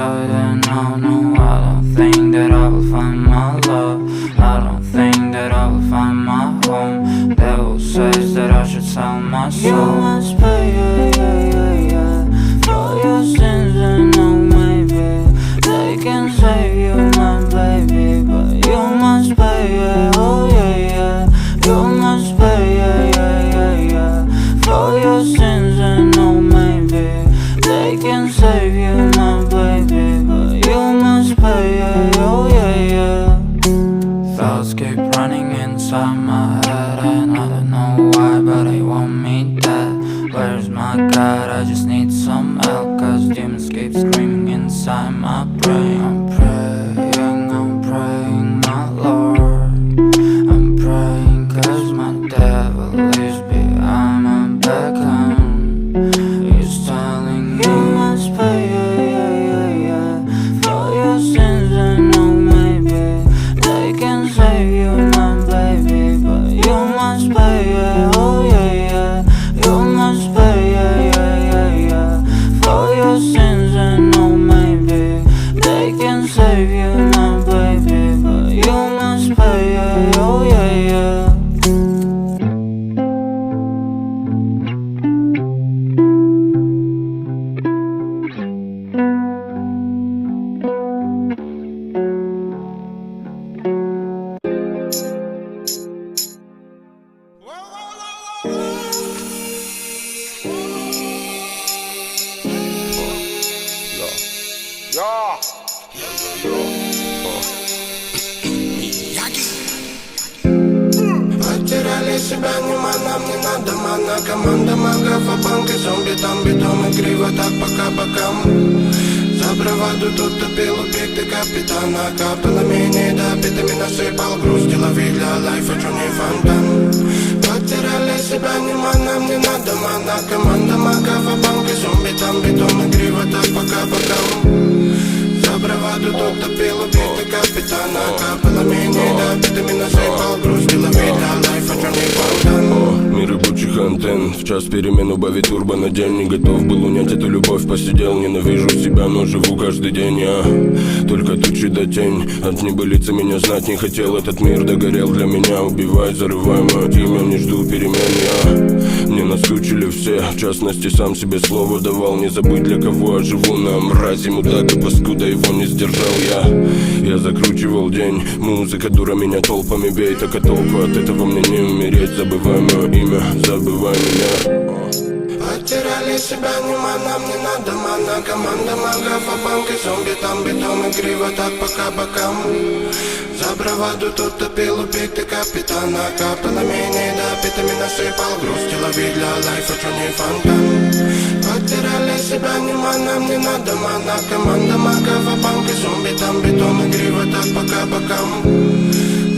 inside and out. No, I don't think that I will find my love. I don't think that I will find my home. Devil says that I should sell my soul. You must pay, for your sins and no maybe they can save you, my baby, but you must pay, oh yeah. You must pay, for your sins and no maybe they can save you, my baby, but you must pay, oh yeah. Thoughts keep running inside my head and I don't know why, but I want me dead. Where's my God? I just need some help, cause demons keep screaming inside my brain. I'm praying, my Lord. I'm praying cause my devil is behind my back and he's telling you must pay, for your sins and no maybe they can save you, my baby, but you must pay, oh yeah. You must pay, for your sins and no maybe they can save you, my baby, but you must pay, oh yeah. Потеряли себя, нам не надо мана. Команда магов, а банки, зомби, там бетон и криво, так пока бокам. За браваду тут топил убитый капитана. Капелами недопитыми насыпал грусть. Лови для лайфа, чё не фонтан. Потеряли себя, нам не надо мана. Команда магов, а банки, зомби, там бетон и криво, так пока бокам. За браваду тут топил убитый капитана. Капелами недопитыми насыпал грусть. Лови для лайфа, чё не фонтан. Мир рабочих антенн. В час перемен убави турбо на день. Не готов был унять эту любовь, посидел. Ненавижу себя, но живу каждый день я. Только тучи да тень. От небылицы меня знать не хотел. Этот мир догорел для меня. Убивай, зарывай мое имя, не жду перемен я. Мне наскучили все, в частности сам себе слово давал. Не забыть для кого я живу, на мрази мудак и паскуда его не сдержал я. Я закручивал день, музыка дура меня толпами бей. Так а толку от этого мне не умереть. Забывай мое имя, забывай меня. Потеряли себя, нам не надо мана. Команда магов, а банки, зомби, там бетон и криво, так пока бокам. За браваду тут топил убитый капитана. Капелами недопитыми насыпал грусть. Лови для лайфа, чё не фонтан. Потеряли себя, нам не надо мана. Команда магов, а банки, зомби, там бетон и криво, так пока бокам.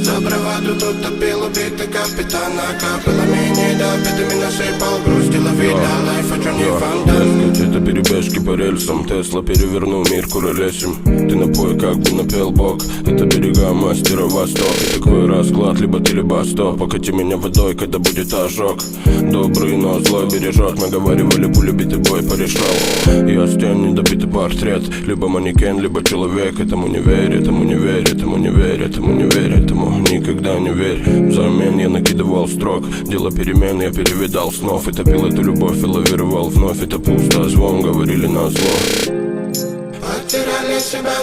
За браваду тут топил убитый капитана. Капелами недопитыми насыпал грусть. Лови для лайфа, чё не фонтан. Это перебежки по рельсам. Тесла перевернул мир куролесим. Ты напой, как бы напел бог. Это берега мастера Восток. И такой расклад, либо ты, либо стоп. Покати меня водой, когда будет ожог. Добрый, но злой бережет. Наговаривали, пуля битый бой порешал. Я стен, недобитый портрет. Либо манекен, либо человек. Этому не верь, этому не верь, этому не верь, этому не верь, этому никогда не верь. Взамен я накидывал строк. Дело перемен я перевидал снов. И топил эту любовь и лавировал вновь. Это пусто, звон говорили на зло. Потеряли себя,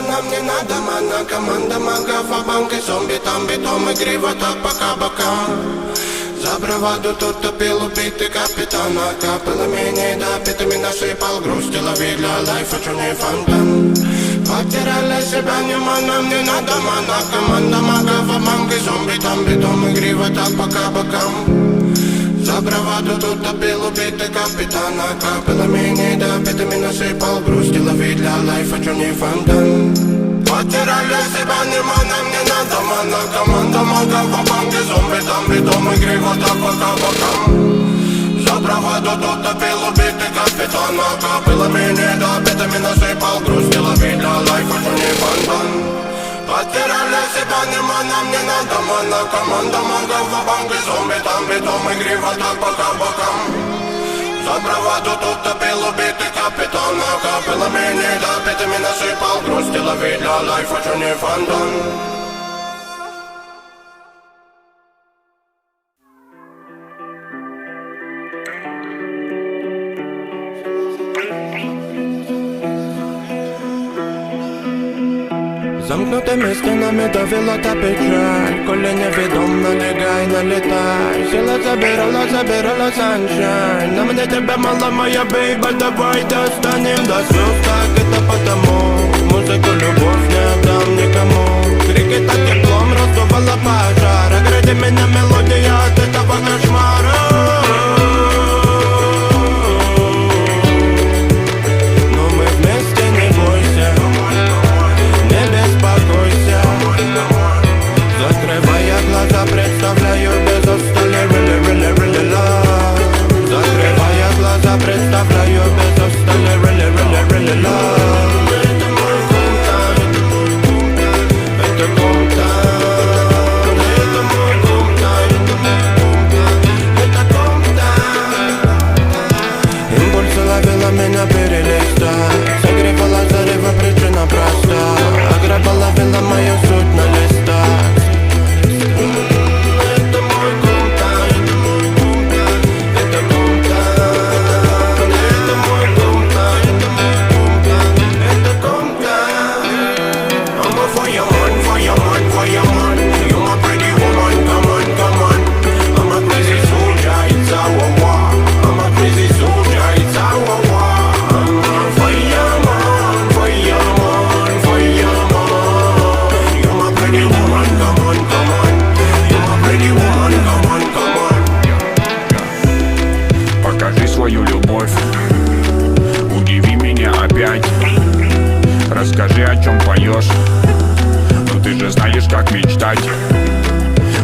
нам не надо мана. Команда магов, а банки, зомби, там бетон и криво, так пока бокам. За браваду тут топил убитый капитана. Капелами недопитыми насыпал грусть. Лови для лайфа, чё не фонтан. Потеряли себя, нам не надо мана. Команда магов, а банки, зомби, там бетон и криво, так пока бокам. За браваду тут топил убитый капитана. Капелами недопитыми насыпал грусть. Лови для лайфа, чё не фонтан. Потеряли себя, нам не надо мана. Команда магов, а банки, зомби, там бетон и криво, так пока бокам. За браваду тут топил убитый капитана. Капелами недопитыми насыпал грусть. Лови для лайфа, чё не фонтан. Потеряли себя, нам не надо мана. Команда магов, а банки, зомби, там бетон и криво, так пока бокам. За браваду тут топил убитый капитан. Накапало мне допитыми насыпал. Грусти лови для лайфа, чё не фонтан. Замкнутыми стенами давила та печаль. Коли невідом, налегай, налетай. Сила забирала sunshine. На мне тебя мало, моя бейба, давай достанем до слез. Так это потому, музыку любовь не отдам никому. Крики так теплом раздувала пожар. Огради меня мелодия от этого кошмара. Но мы вместе, не бойся. Закрывая глаза, представляю без устали really, really, really love. Закрывая глаза, представляю без устали really, really, really love. Это мой кумтан, это кумтан, это мой кумтан, это кумтан. Импульсы ловила меня перелистать. Согревала зарево, причина проста. Аграба ловила мою суть на листах. Расскажи, о чем поешь. Ну ты же знаешь, как мечтать.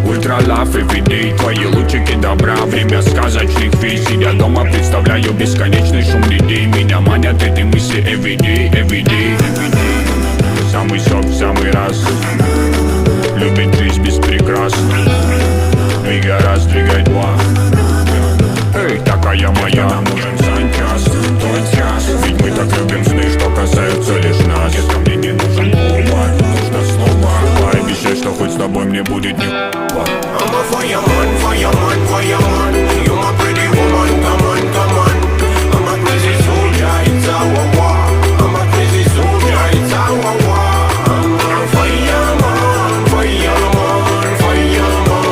Ультра лав everyday. Твои лучики добра, время сказочных виз. Сидя дома, представляю бесконечный шум людей. Меня манят эти мысли everyday, everyday. Самый сок в самый раз. Любит жизнь без прикрас. Двигай раз, двигай два. Эй, такая моя, нам нужен санчас, тот час. Ведь мы так любим сны, что касаются лишь нас. Если мне не нужен повод, нужно снова. Пообещай, что хоть с тобой мне будет не I'm a fireman, fireman, fireman. You're my pretty woman, come on, come on. I'm a crazy soldier, it's our war. I'm a crazy soldier, it's our war. I'm a fireman, fireman, fireman.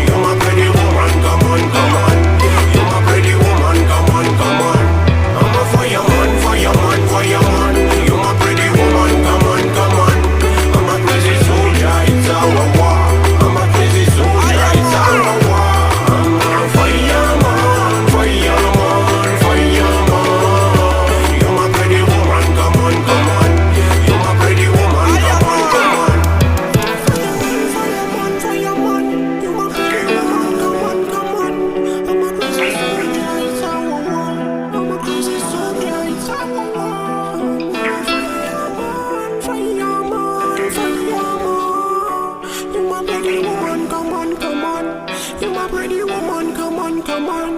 You're my pretty woman, come on, come on. You're my pretty woman, come on, come on. I'm a fireman, fireman, fireman. You're my pretty woman, come on, come on. I'm a crazy soldier, it's our war. I'm a crazy soldier, it's our war. I'm a fireman, fireman, fireman. You're my pretty woman, come on, come on. You're my pretty woman, come on, come on. Fireman, fireman, you're my pretty woman, come on, come on. I'm a crazy soldier, it's our war. I'm a crazy soldier, it's our war. Fireman, fireman. You're my pretty woman, come on, come on. You're my pretty woman, come on, come on.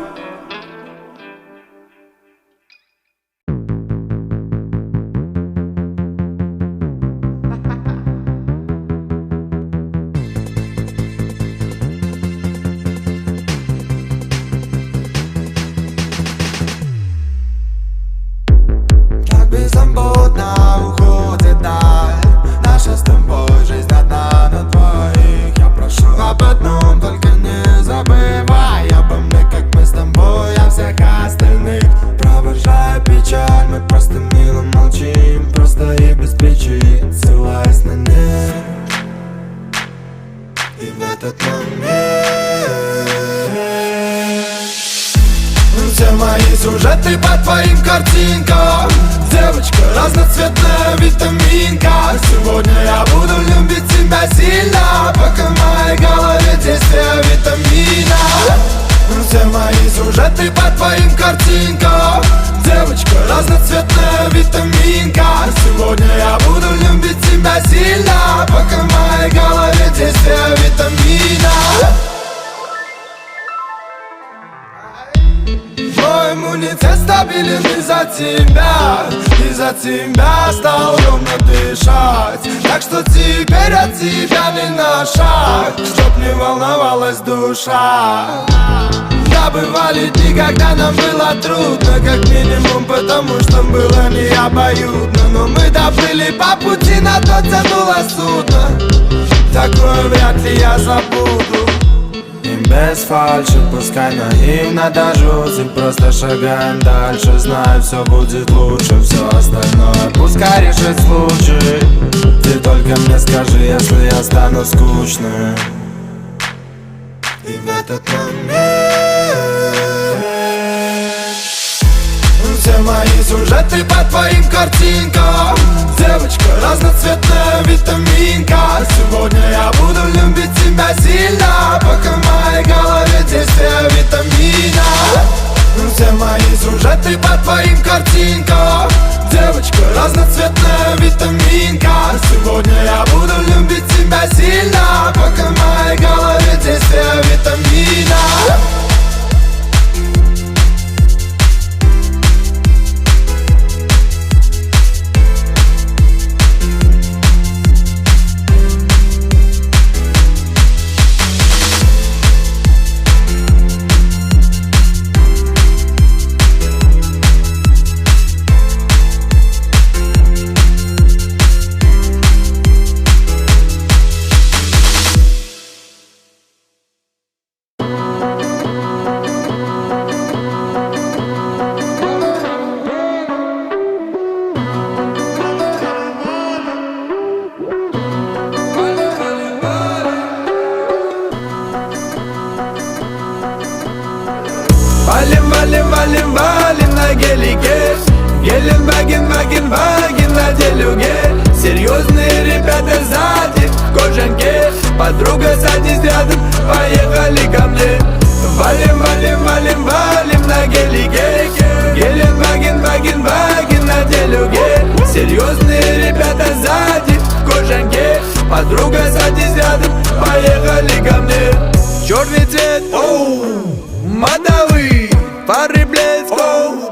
Как беззаботно уходит даль. Наша с тобой жизнь одна на двоих. Я прошу об одном, только не забывай обо мне, как мы с тобой о всех остальных. Провожая печаль, мы просто мило молчим. Просто и без причин, ссылаясь на них. И в этот момент все мои сюжеты по твоим картинкам. Девочка разноцветная витаминка. Сегодня я буду любить тебя сильно, пока в моей голове действие витамина. Все мои сюжеты по твоим картинкам. Девочка разноцветная витаминка. Сегодня я буду любить тебя сильно, пока в моей голове действие витамина. Мой обессилен из-за тебя. Из-за тебя стал ровно дышать. Так что теперь от тебя не на шаг, чтоб не волновалась душа. Да, бывали дни, когда нам было трудно, как минимум потому, что было не обоюдно. Но мы доплыли по пути, на то тянуло судно. Такое вряд ли я забуду. И без фальши, пускай наивно даже и просто шагаем дальше. Знаю, все будет лучше, все остальное пускай решит случай. Ты только мне скажи, если я стану скучным. И в этот момент все мои сюжеты по твоим картинкам. Девочка разноцветная витаминка. Сегодня я буду любить тебя сильно, пока в моей голове действие витамина. Все мои сюжеты по твоим картинкам. Девочка разноцветная витаминка. Сегодня я буду любить тебя сильно, пока в моей голове действие витамина. Валим на гелике. Геленваген, ваген на делюге. Серьезные ребята сзади в кожанке. Подруга, садись рядом, поехали ко мне. Валим на гелике. Геленваген, ваген на делюге. Серьезные ребята сзади в кожанке. Подруга, садись рядом, поехали ко мне. Черный цвет, модовый. Фары блеск,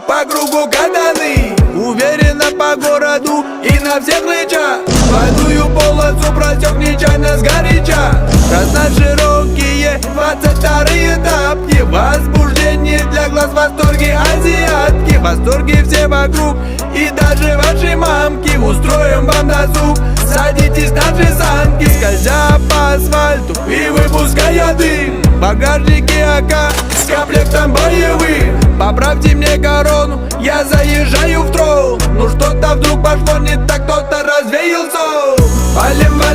по кругу катаны. Уверенно по городу и на всех рычаг. Двойную полосу просек нечаянно сгоряча. Красна широкие 22-й этапки. Возбуждение для глаз, восторги азиатки. Восторги все вокруг и даже ваши мамки. Устроим вам досуг, садитесь наши санки. Скользя по асфальту и выпуская дым. В багажнике АК с комплектом боевым. Поправьте мне корону, я заезжаю в трол. Ну что-то вдруг пошло не так, кто-то развеял сон. Валим на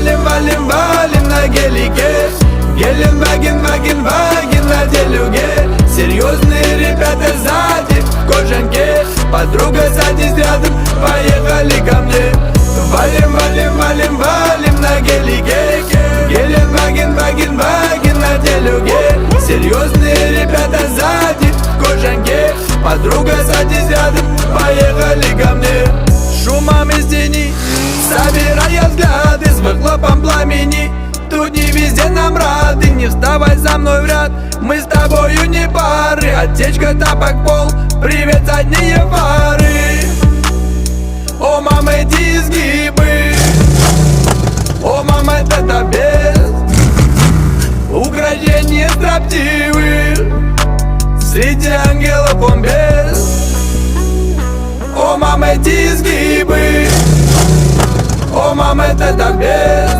гелике. Геленваген, ваген на делюге. Серьезные ребята сзади в кожанке. Подруга, садись рядом, поехали ко мне. Валим на гелике. Геленваген, ваген на делюге. Серьезные ребята сзади в кожанке. Подруга, садись рядом, поехали ко мне. Шумом из тени, собирая взгляды, с выхлопом пламени. Тут не везде нам рады, не вставай за мной в ряд. Мы с тобою не пары, отсечка, тапок, пол. Привет, задние фары. О, мама, эти изгибы. О, мама, это без украшения строптивых. Среди ангелов он без. О, мама, эти изгибы. О, мама, это без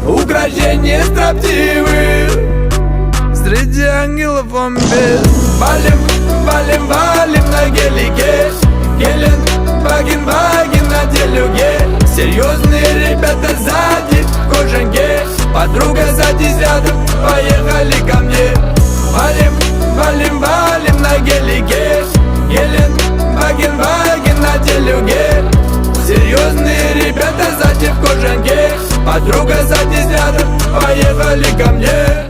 украшения строптивых. Среди ангелов он без. Валим на гелике. Геленваген, на делюге. Серьезные ребята сзади в кожанке. Подруга, садись рядом, поехали ко мне. Валим на гелике. Геленваген, на делюге. Серьезные ребята сзади в кожанке. Подруга, садись рядом, поехали ко мне.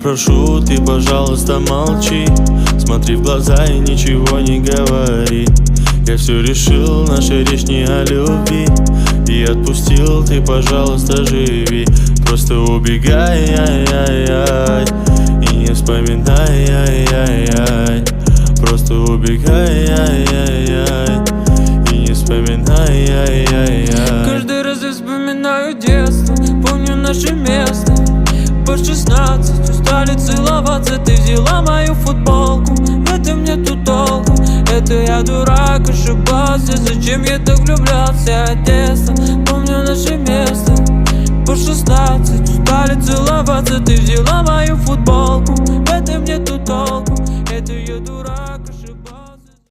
прошу, ты, пожалуйста, молчи. Смотри в глаза и ничего не говори. Я все решил, наша речь не о любви. И отпустил, ты, пожалуйста, живи. Просто убегай, ай-яй-яй, и не вспоминай, ай-яй-яй. Просто убегай, ай-яй-яй, и не вспоминай, ай-яй-яй. Каждый раз я вспоминаю детство, помню наше место. По 16 устали целоваться, ты взяла мою футболку. В этом нету толку, это я дурак, ошибался. Зачем я так влюблялся от детства? Помню наше место. По 16 устали целоваться, ты взяла мою футболку. В этом нету толку, это я дурак, ошибался.